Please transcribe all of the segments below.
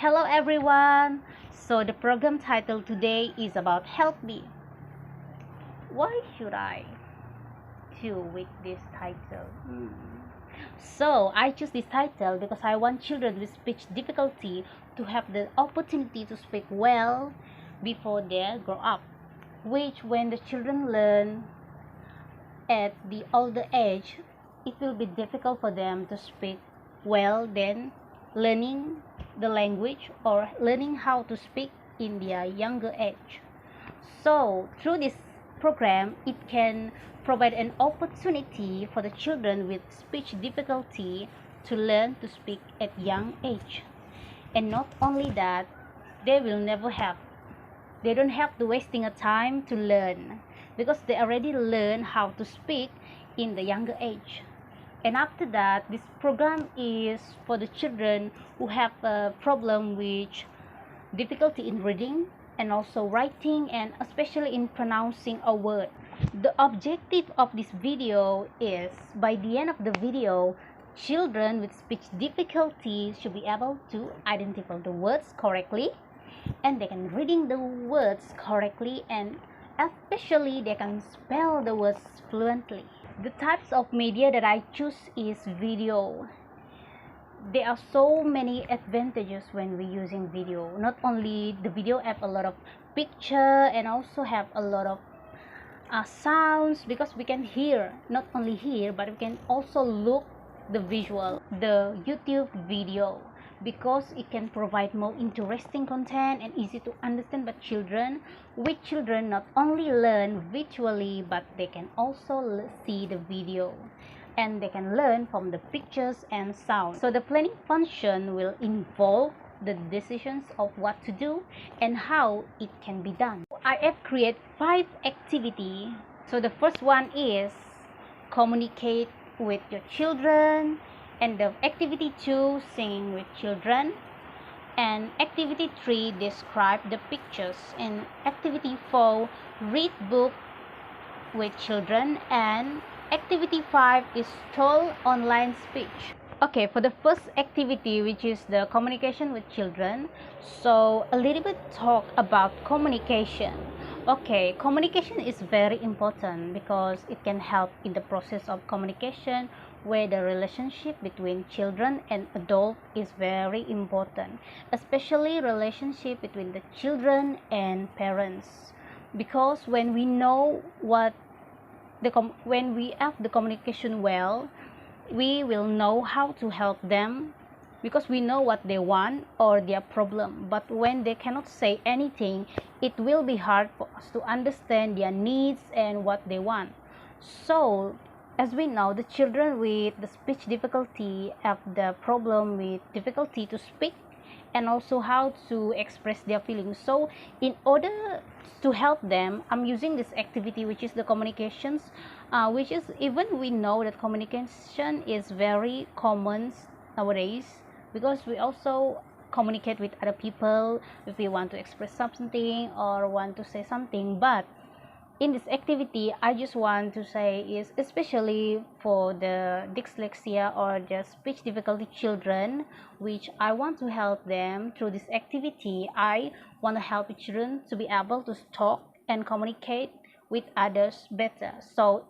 Hello everyone. So the program title today is about help me. Why should I choose with this title? So I choose this title because I want children with speech difficulty to have the opportunity to speak well before they grow up, which when the children learn at the older age, it will be difficult for them to speak well than learning the language or learning how to speak in their younger age. So through this program, it can provide an opportunity for the children with speech difficulty to learn to speak at young age. And not only that, they don't have to wasting a time to learn because they already learn how to speak in the younger age. And after that, this program is for the children who have a problem with difficulty in reading and also writing and especially in pronouncing a word. The objective of this video is by the end of the video, children with speech difficulties should be able to identify the words correctly, and they can reading the words correctly, and especially they can spell the words fluently. The types of media that I choose is video. There are so many advantages when we're using video. Not only the video have a lot of picture and also have a lot of sounds, because we can hear, not only hear, but we can also look the visual, the YouTube video, because it can provide more interesting content and easy to understand by children. With children not only learn visually, but they can also see the video and they can learn from the pictures and sound. So the planning function will involve the decisions of what to do and how it can be done. I have created 5 activities. So the first one is communicate with your children, and the activity 2, singing with children, and activity 3, describe the pictures, and activity 4, read book with children, and activity 5 is told online speech. Okay, for the first activity, which is the communication with children, so a little bit talk about communication. Okay, communication is very important because it can help in the process of communication, where the relationship between children and adult is very important, especially relationship between the children and parents, because when we know when we have the communication well, we will know how to help them because we know what they want or their problem. But when they cannot say anything, it will be hard for us to understand their needs and what they want. So as we know, the children with the speech difficulty have the problem with difficulty to speak and also how to express their feelings. So in order to help them, I'm using this activity, which is the communications, which is, even we know that communication is very common nowadays, because we also communicate with other people if we want to express something or want to say something. But in this activity, I just want to say is especially for the dyslexia or the speech difficulty children, which I want to help them through this activity. I want to help children to be able to talk and communicate with others better. So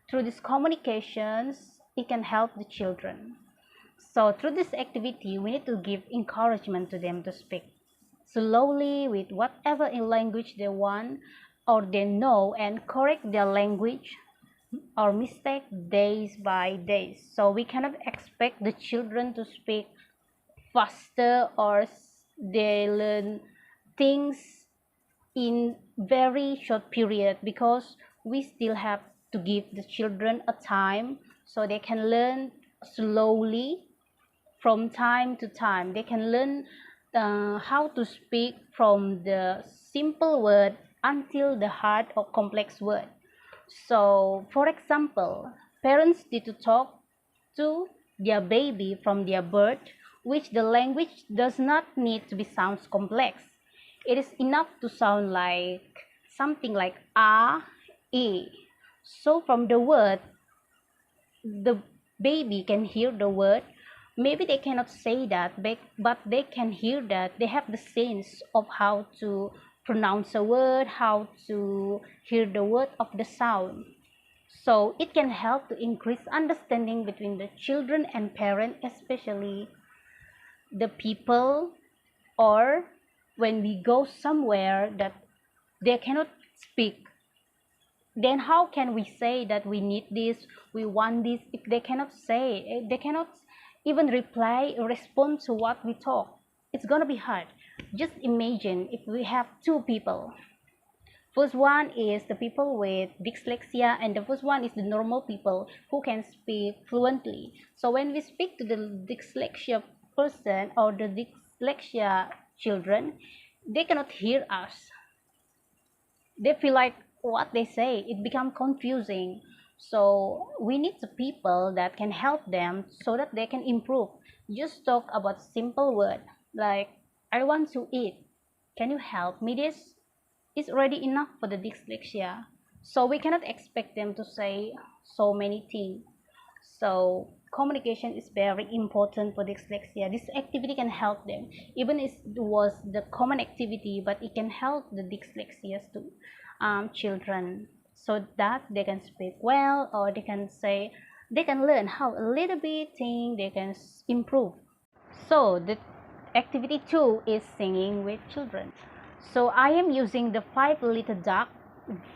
through these communications, it can help the children. So through this activity, we need to give encouragement to them to speak slowly with whatever in language they want or they know, and correct their language or mistake days by days. So we cannot expect the children to speak faster or they learn things in very short period, because we still have to give the children a time so they can learn slowly. From time to time, they can learn how to speak from the simple word until the hard or complex word. So for example, parents need to talk to their baby from their birth, which the language does not need to be sounds complex. It is enough to sound like something like a, e. So from the word, the baby can hear the word maybe they cannot say that, but they can hear that. They have the sense of how to pronounce a word, how to hear the word of the sound. So it can help to increase understanding between the children and parents, especially the people, or when we go somewhere that they cannot speak, then how can we say that we need this, we want this, if they cannot say, they cannot even reply or respond to what we talk? It's gonna be hard. Just imagine if we have two people. First one is the people with dyslexia, and the first one is the normal people who can speak fluently. So when we speak to the dyslexia person or the dyslexia children, they cannot hear us. They feel like what they say, it becomes confusing. So we need the people that can help them so that they can improve. Just talk about simple word like, I want to eat, can you help me this? Is already enough for the dyslexia. So we cannot expect them to say so many things. So communication is very important for dyslexia. This activity can help them, even if it was the common activity, but it can help the dyslexia to children, so that they can speak well, or they can say, they can learn how a little bit thing they can improve. So the activity 2 is singing with children. So I am using the 5 Little Duck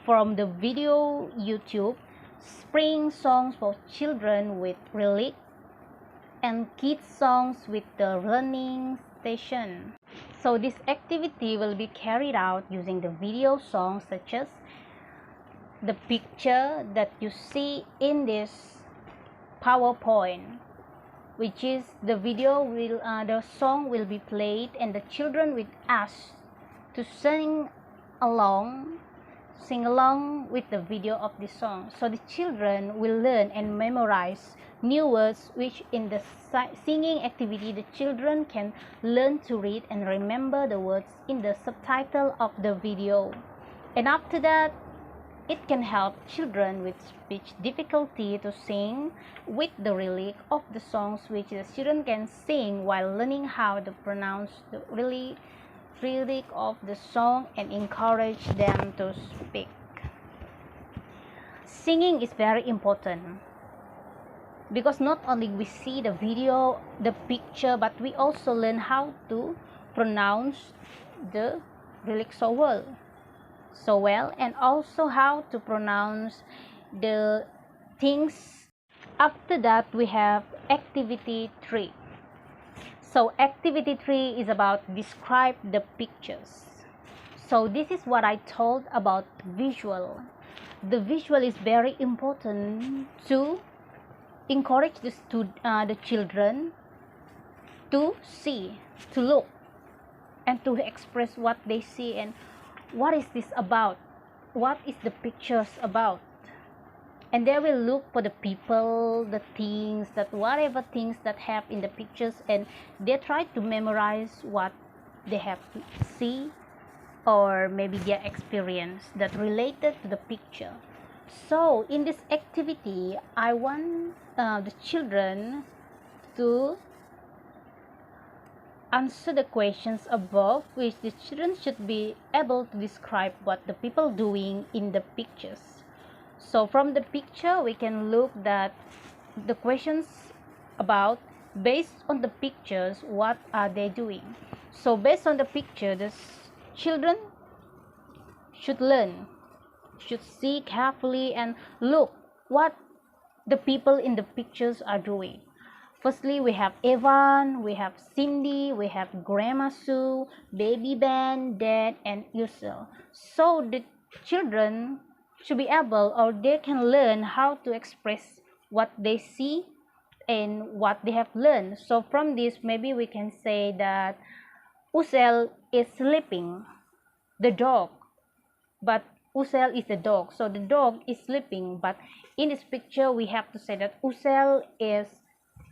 from the video YouTube Spring Songs for Children with Relic and Kids Songs with the Learning Station. So this activity will be carried out using the video songs such as the picture that you see in this PowerPoint, which is the video will the song will be played and the children will ask to along sing along with the video of the song. So the children will learn and memorize new words, which in the singing activity the children can learn to read and remember the words in the subtitle of the video. And after that, it can help children with speech difficulty to sing with the lyric of the songs, which the children can sing while learning how to pronounce the lyric of the song and encourage them to speak. Singing is very important because not only we see the video, the picture, but we also learn how to pronounce the lyrics so well, and also how to pronounce the things. After that, we have activity 3. So activity 3 is about describe the pictures. So this is what I told about visual. The visual is very important to encourage the children to see, to look, and to express what they see and what is this about, what is the pictures about. And they will look for the people, the things, that whatever things that have in the pictures, and they try to memorize what they have to see, or maybe their experience that related to the picture. So in this activity, I want the children to answer the questions above, which the children should be able to describe what the people doing in the pictures. So from the picture, we can look that the questions about, based on the pictures, what are they doing. So based on the picture, the children should learn, should see carefully and look what the people in the pictures are doing. Firstly, we have Evan, we have Cindy, we have Grandma Sue, Baby Ben, Dad, and Ursel. So the children should be able, or they can learn how to express what they see and what they have learned. So from this, maybe we can say that Ursel is sleeping, the dog, but Ursel is the dog. So the dog is sleeping, but in this picture, we have to say that Ursel is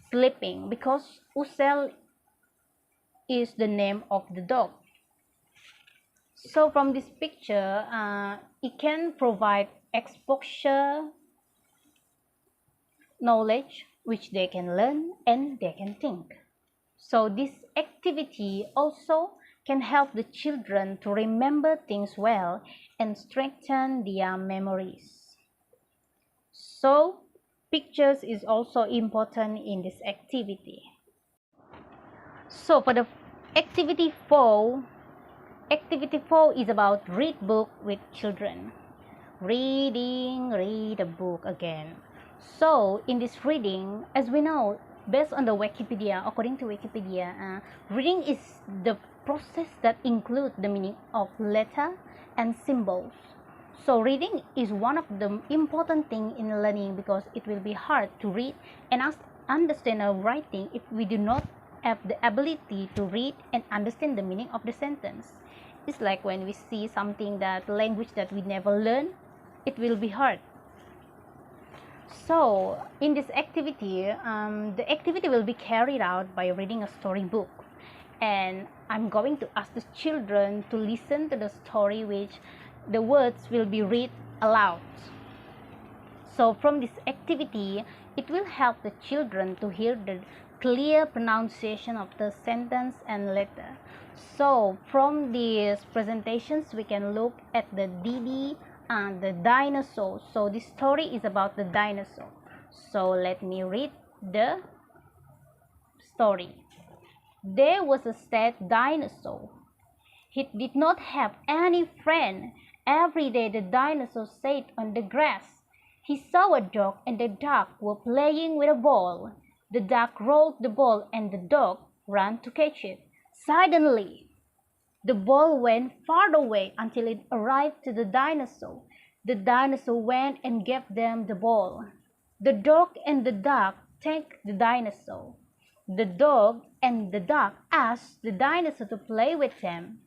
sleeping because Ursel is the name of the dog. So from this picture, it can provide exposure knowledge which they can learn and they can think. So this activity also can help the children to remember things well and strengthen their memories. So pictures is also important in this activity. So for the activity 4, activity 4 is about read book with children. Read a book again. So in this reading, as we know, based on the Wikipedia, according to Wikipedia, reading is the process that includes the meaning of letter and symbols. So reading is one of the important thing in learning, because it will be hard to read and understand our writing if we do not have the ability to read and understand the meaning of the sentence. It's like when we see something, that language that we never learn, it will be hard. So in this activity, the activity will be carried out by reading a storybook, and I'm going to ask the children to listen to the story, which the words will be read aloud. So from this activity, it will help the children to hear the clear pronunciation of the sentence and letter. So from these presentations, we can look at the Didi and the dinosaur. So this story is about the dinosaur. So let me read the story. There was a sad dinosaur. He did not have any friend. Every day the dinosaur sat on the grass. He saw a dog and the dog were playing with a ball. The dog rolled the ball and the dog ran to catch it. Suddenly, the ball went far away until it arrived to the dinosaur. The dinosaur went and gave them the ball. The dog and the dog thanked the dinosaur. The dog and the dog asked the dinosaur to play with them.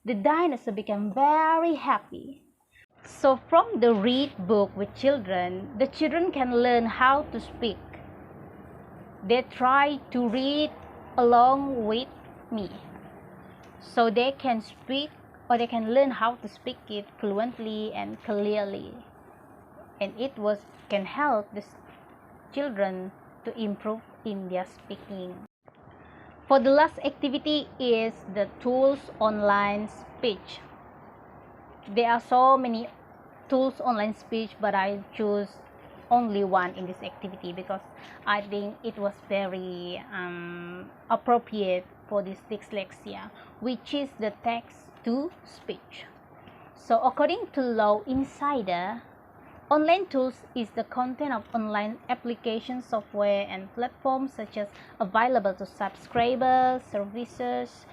The dinosaur became very happy. So from the read book with children, the children can learn how to speak. They try to read along with me, so they can speak, or they can learn how to speak it fluently and clearly, and it can help the children to improve in their speaking. For the last activity is the tools online speech. There are so many tools online speech, but I choose only one in this activity because I think it was very appropriate for this dyslexia, which is the text to speech. So according to Law Insider, online tools is the content of online application software and platforms such as available to subscribers, services,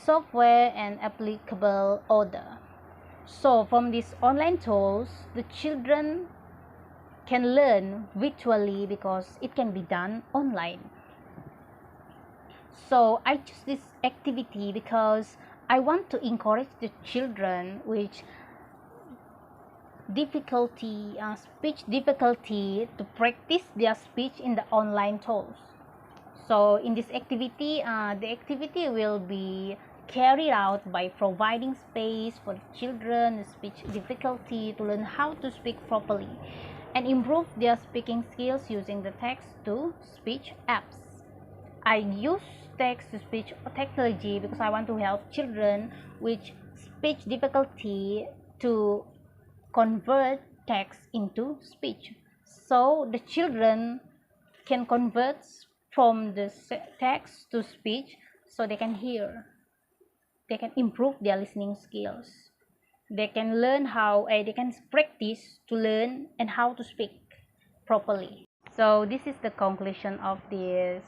software and applicable order. So from these online tools, the children can learn virtually because it can be done online. So I choose this activity because I want to encourage the children which speech difficulty to practice their speech in the online tools. So in this activity, the activity will be carried out by providing space for children with speech difficulty to learn how to speak properly and improve their speaking skills using the text-to-speech apps. I use text-to-speech technology because I want to help children with speech difficulty to convert text into speech. So the children can convert from the text to speech so they can hear. They can improve their listening skills. They can learn they can practice to learn and how to speak properly. So this is the conclusion of this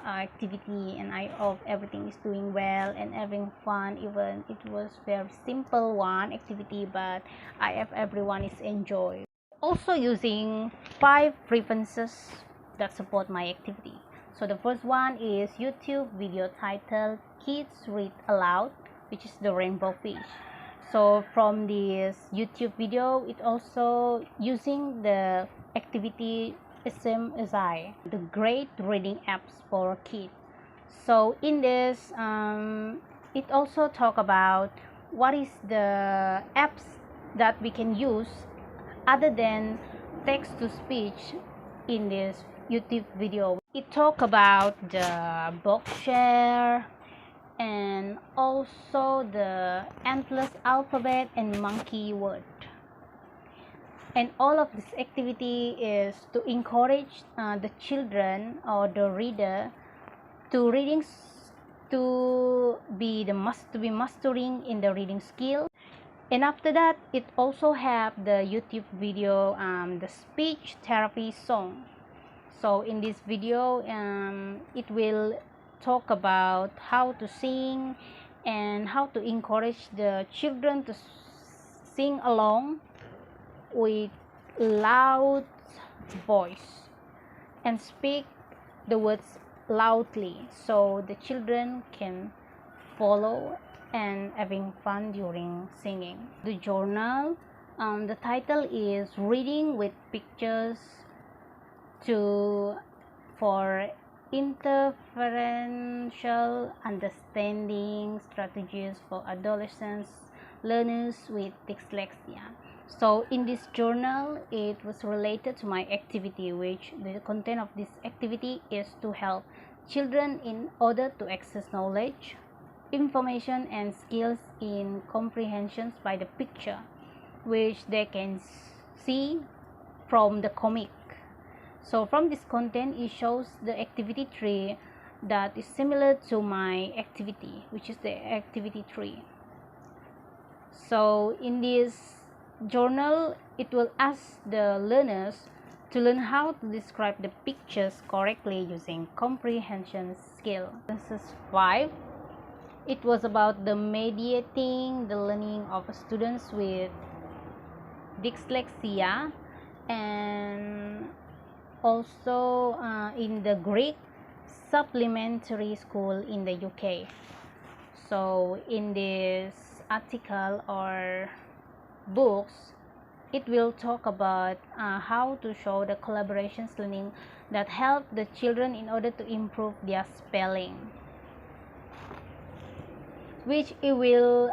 activity, and I hope everything is doing well and having fun. Even it was very simple one activity, but I hope everyone is enjoy. Also using 5 references that support my activity. So the first one is YouTube video titled Kids Read Aloud, which is the rainbow fish. So from this YouTube video, it also using the activity same as the great reading apps for kids. So in this, it also talk about what is the apps that we can use other than text to speech in this YouTube video. It talk about the Bookshare and also the endless alphabet and monkey word. And all of this activity is to encourage the children or the reader to be mastering in the reading skill. And after that, it also have the YouTube video, the speech therapy song. So in this video, it will talk about how to sing and how to encourage the children to sing along with loud voice and speak the words loudly so the children can follow and having fun during singing. The journal, the title is Reading with Pictures for Interferential Understanding Strategies for Adolescents Learners with Dyslexia. So in this journal, it was related to my activity, which the content of this activity is to help children in order to access knowledge, information and skills in comprehensions by the picture, which they can see from the comic. So from this content, it shows the activity 3 that is similar to my activity, which is the activity 3. So in this journal, it will ask the learners to learn how to describe the pictures correctly using comprehension skill. This is 5. It was about the mediating the learning of students with dyslexia, and also in the Greek supplementary school in the UK. So in this article or books, it will talk about how to show the collaborations learning that help the children in order to improve their spelling, which it will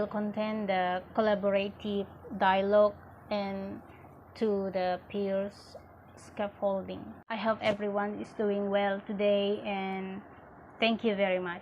contain the collaborative dialogue and to the peers scaffolding. I hope everyone is doing well today, and thank you very much.